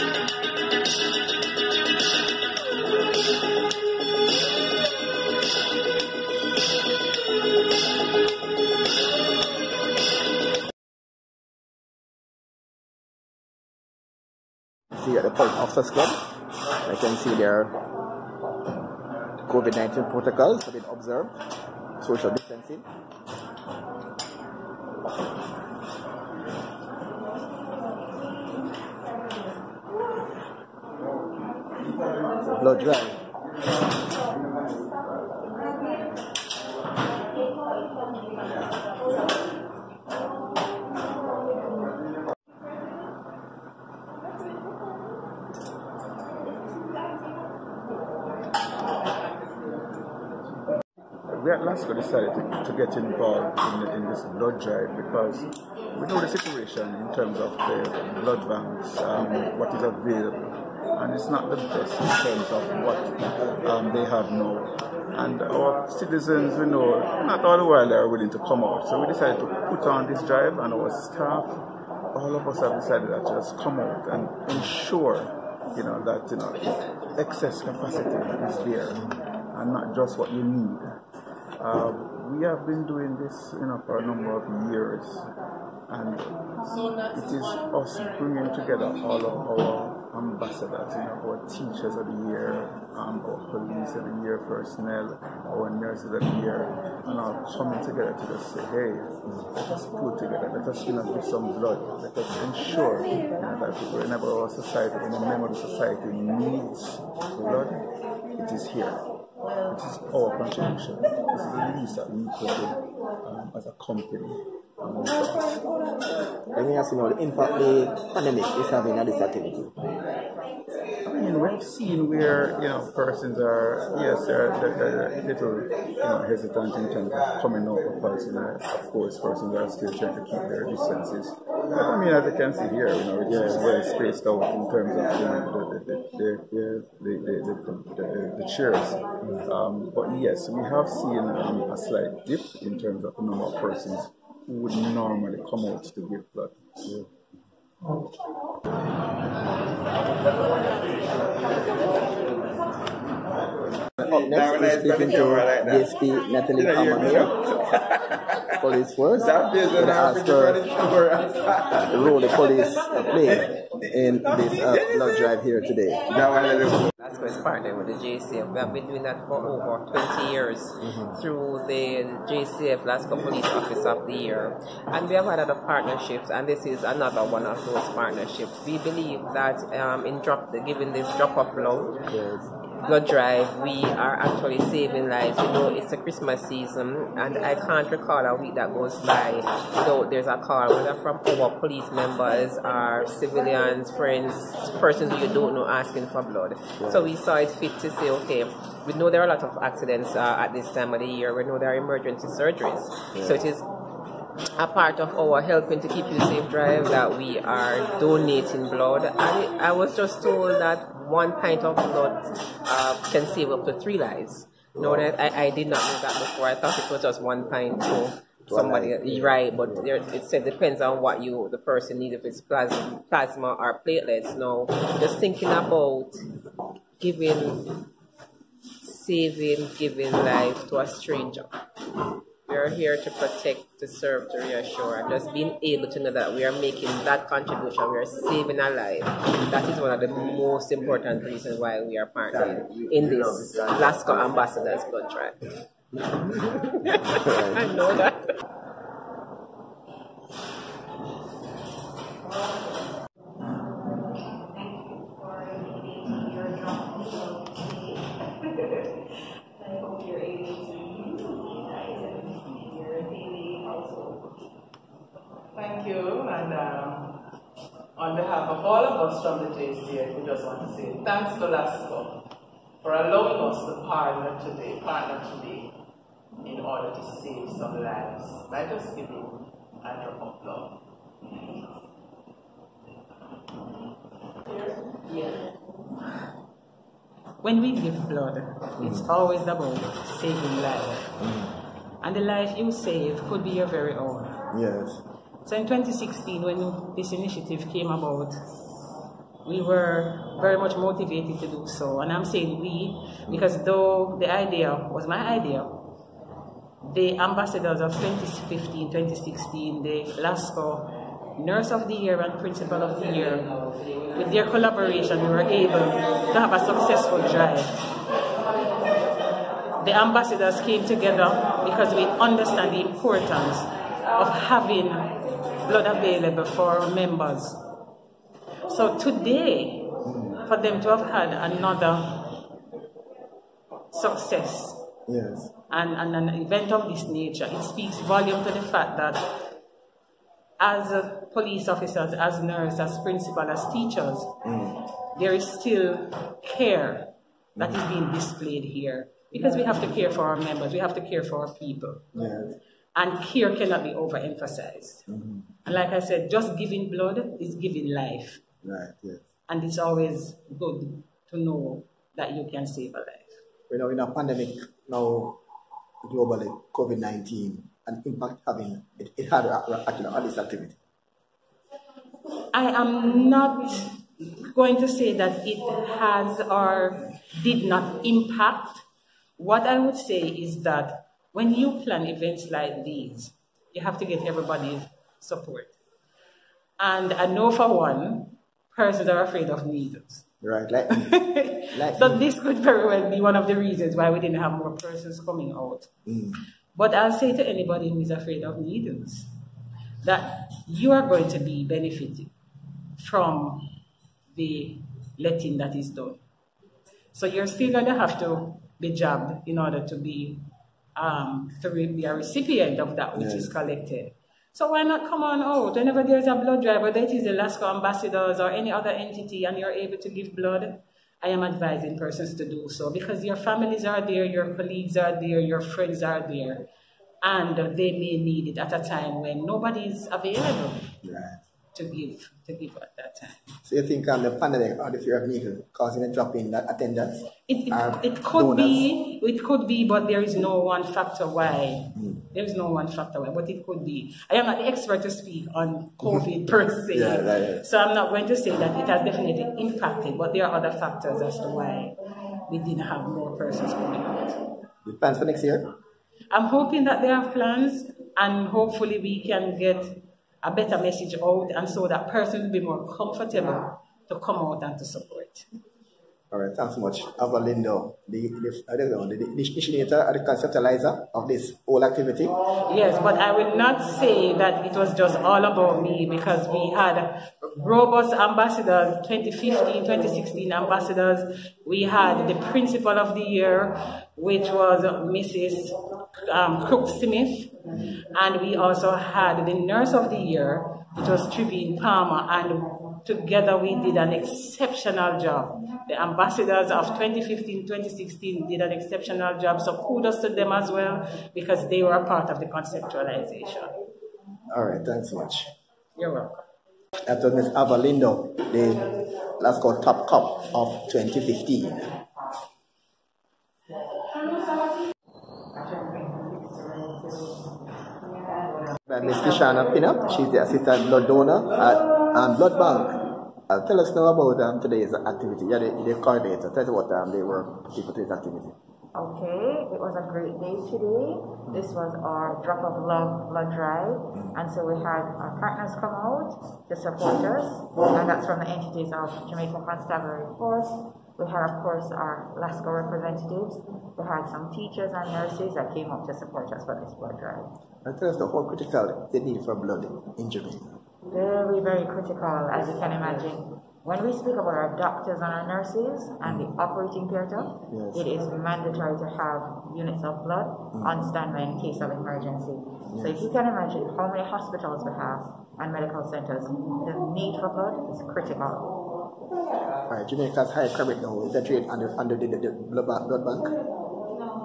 See at the Police Officers Club, I can see their COVID-19 protocols have been observed, social distancing. Blood drive. We at Lasco decided to get involved in this blood drive because we know the situation in terms of the blood banks, what is available, and it's not the best in terms of what they have now. And our citizens, we know, not all the while they are willing to come out. So we decided to put on this drive, and our staff, all of us have decided that to just come out and ensure, that excess capacity is there, and not just what you need. We have been doing this, for a number of years, and it is us bringing together all of our ambassadors, our teachers of the year, our police of the year personnel, our nurses of the year, and all coming together to just say, hey, let us pull together, let us give some blood, let us ensure that whenever our society, any member of the society needs blood, it is here. It is our contribution. This is the least that we could do as a company. Let me ask you now, the impact the pandemic is having on this activity. I mean, we've seen where, persons are, yes, they're a little, hesitant in terms of coming out because, of course, persons are still trying to keep their distances. But I mean, as you can see here, it's well spaced out in terms of, the chairs. But yes, we have seen a slight dip in terms of the number of persons who would normally come out to give blood. Yeah. Up next, we're speaking to DSP Natalie Amamir, police force, and ask her the role the police play in this blood drive here today. Lasco is partnered with the JCF. We have been doing that for over 20 years through the JCF Lasco Police Office of the Year. And we have had other partnerships, and this is another one of those partnerships. We believe that giving this drop of love, blood drive, we are actually saving lives. It's the Christmas season, and I can't recall a week that goes by without there's a call, whether from our police members or civilians, friends, persons you don't know asking for blood. So we saw it fit to say, okay, we know there are a lot of accidents at this time of the year. We know there are emergency surgeries. So it is a part of our helping to keep you safe drive that we are donating blood. And I was just told that 1 pint of blood can save up to 3 lives. I did not know that before. I thought it was just 1 pint to somebody, right? But it said depends on what the person needs, if it's plasma or platelets. Now, just thinking about giving life to a stranger. We are here to protect, to serve, to reassure, and just being able to know that we are making that contribution, we are saving a life. That is one of the most important reasons why we are partnering in this Lasco Ambassadors Blood Drive. I know that. Thank you, and on behalf of all of us from the JCF, we just want to say thanks to Lasco for allowing us to partner today in order to save some lives by just giving a drop of blood. When we give blood, it's always about saving life. And the life you save could be your very own. Yes. So in 2016, when this initiative came about, we were very much motivated to do so. And I'm saying we, because though the idea was my idea, the ambassadors of 2015, 2016, the Lasco Nurse of the Year and Principal of the Year, with their collaboration, we were able to have a successful drive. The ambassadors came together because we understand the importance of having blood available for our members. So today, for them to have had another success, yes, and an event of this nature, it speaks volume to the fact that as police officers, as nurses, as principals, as teachers, there is still care that is being displayed here. Because we have to care for our members, we have to care for our people. yes. And care cannot be overemphasized. And like I said, just giving blood is giving life. Right, yes. And it's always good to know that you can save a life. You know, in a pandemic now, globally, COVID-19, and impact having, it had actually on this activity. I am not going to say that it has or did not impact. What I would say is that when you plan events like these, you have to get everybody's support. And I know for one, persons are afraid of needles. Right, like so this could very well be one of the reasons why we didn't have more persons coming out. But I'll say to anybody who is afraid of needles that you are going to be benefiting from the letting that is done. So you're still going to have to be jabbed in order to be a recipient of that which is collected. So why not come on out whenever there's a blood drive, whether it is the Lasco ambassadors or any other entity, and you're able to give blood? I am advising persons to do so because your families are there, your colleagues are there, your friends are there, and they may need it at a time when nobody is available to give at that time. So you think the pandemic or the fear of needle causing a drop in that attendance? It could be, but there is no one factor why. There is no one factor why, but it could be. I am not the expert to speak on COVID per se, so I'm not going to say that it has definitely impacted, but there are other factors as to why we didn't have more persons coming out. The plans for next year? I'm hoping that they have plans, and hopefully we can get a better message out, and so that person will be more comfortable to come out and to support. All right, thanks so much. Avalindo, the initiator and the conceptualizer of this whole activity. Yes, but I will not say that it was just all about me, because we had robust ambassadors, 2015, 2016 ambassadors. We had the Principal of the Year, which was Mrs. Crook-Smith, and we also had the Nurse of the Year, which was Trivine Palmer, and together we did an exceptional job. The ambassadors of 2015, 2016 did an exceptional job, so kudos to them as well, because they were a part of the conceptualization. All right, thanks so much. You're welcome. That was Ms. Avalindo, the Lasco Top Cop of 2015. Ms. Kishana Pinna, she's the assistant blood donor at Blood Bank. Tell us now about today's activity. Yeah, the coordinator. Tell us what they were people to this activity. Okay, it was a great day today. This was our Drop of Love blood drive, and so we had our partners come out to support us, and that's from the entities of Jamaica Constabulary Force. We had, of course, our Lasco representatives. We had some teachers and nurses that came up to support us for this blood drive. And tell us how critical the need for blood in Jamaica. Very, very critical, as you can imagine. When we speak about our doctors and our nurses and the operating theatre, it is mandatory to have units of blood on standby in case of emergency. So if you can imagine how many hospitals we have and medical centres, the need for blood is critical. All right, Jamaica's high crime rate now, is that rate under the blood bank?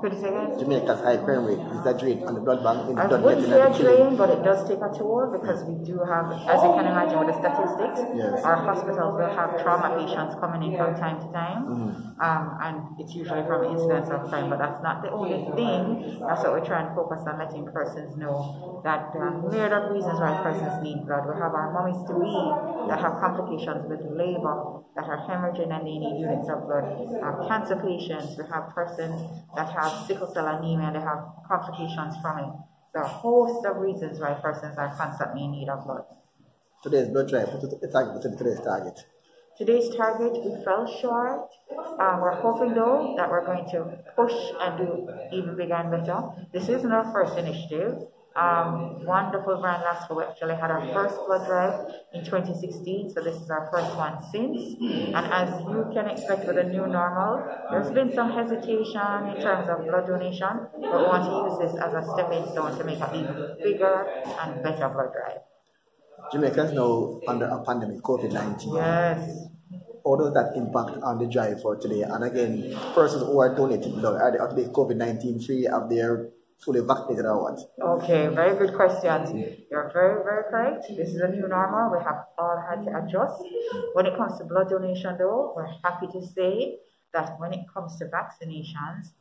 Could you say that? Jamaica's high crime rate is that drain on the blood bank in the I blood wouldn't getting say a and the killing. drain, but it does take a toll because we do have, as you can imagine with the statistics, Yes. our hospitals will have trauma patients coming in from time to time, and it's usually from incidents of crime, but that's not the only thing. That's what we're trying to focus on, letting persons know that there are myriad of reasons why persons need blood. We have our mummies to be that have complications with labor, that are hemorrhaging and they need units of blood. Our cancer patients, we have persons that have sickle cell anemia and they have complications from it. There are a host of reasons why persons are constantly in need of blood. Today's blood drive, today's target. Today's target, we fell short. We're hoping though that we're going to push and do even bigger and better. This isn't our first initiative. Wonderful brand Lasco, we actually had our first blood drive in 2016, so this is our first one since. And as you can expect with a new normal, there's been some hesitation in terms of blood donation, but we want to use this as a stepping stone to make an even bigger and better blood drive. Jamaica is now under a pandemic, COVID-19. Yes. How does that impact on the drive for today? And again, persons who are donating blood, are they out to be COVID-19 free? Have they fully vaccinated or what? Okay, very good questions. You're very, very correct. This is a new normal. We have all had to adjust. When it comes to blood donation, though, we're happy to say that when it comes to vaccinations,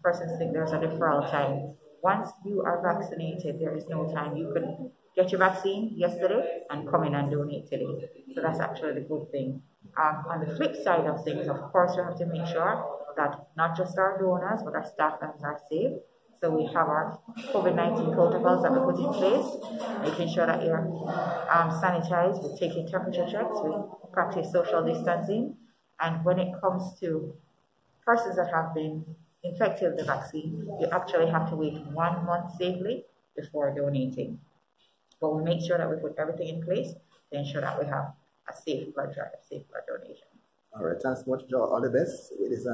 persons think there's a deferral time. Once you are vaccinated, there is no time. You could get your vaccine yesterday and come in and donate today. So that's actually the good thing. On the flip side of things, of course, we have to make sure that not just our donors, but our staff members are safe. So we have our COVID-19 protocols that we put in place, making sure that you're sanitized, we're taking temperature checks, we practice social distancing. And when it comes to persons that have been infected with the vaccine, you actually have to wait 1 month safely before donating. But we make sure that we put everything in place to ensure that we have a safe blood drive, safe blood donation. All right, thanks so much, Joe. All the best. It is